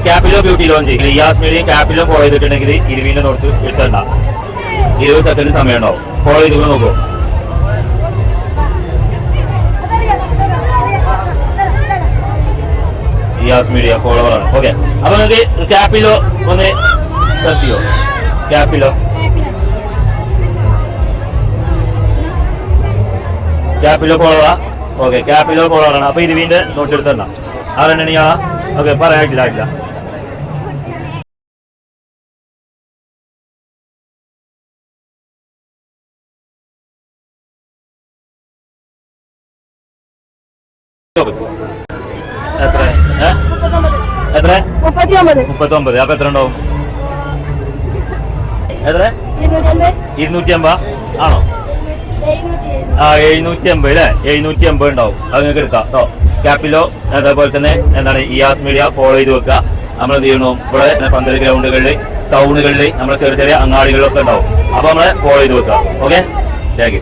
ക്യാപിലോ beauty lounge Iyas media Capilo follow ചെയ്തിട്ടുണ്ടെങ്കിൽ 20 not എടുത്തണ്ട. 20 second സമയം ഉണ്ടാവും. ഫോളോ ചെയ്ത് നോക്കൂ. ഇയാസ് മീഡിയ ഫോളോവർ ആണ്. ഓക്കെ, അപ്പൊ നിങ്ങൾക്ക് ക്യാപിലോ ഒന്ന് സെർച്ച് ചെയ്യോ. ക്യാപിലോ ഫോളോവാ. ഓക്കെ, ക്യാപിലോ ഫോളോവർ ആണ്. അപ്പൊ 20 നോട്ട് എടുത്തണ്ട. ആരെണ്ണ ഇയാളാ? ഓക്കെ, പറയാനില്ല. എത്ര? 39. അപ്പൊ എത്ര ഉണ്ടാവും? എത്ര? 250 ആണോ? 780 അല്ലേ? 780 ഉണ്ടാവും. അത് നിങ്ങൾക്ക് എടുക്കാം കേട്ടോ. ക്യാപിലോ അതേപോലെ തന്നെ എന്താണ് ഇയാസ് മീഡിയ ഫോളോ ചെയ്ത് വെക്കുക. നമ്മൾ എന്ത് ചെയ്യണം, ഇവിടെ 12 ഗ്രൗണ്ടുകളിൽ, ടൗണുകളിൽ, നമ്മുടെ ചെറിയ ചെറിയ അങ്ങാടികളിലൊക്കെ ഉണ്ടാവും. അപ്പൊ നമ്മളെ ഫോളോ ചെയ്ത് വെക്കുക. Okay, thank you.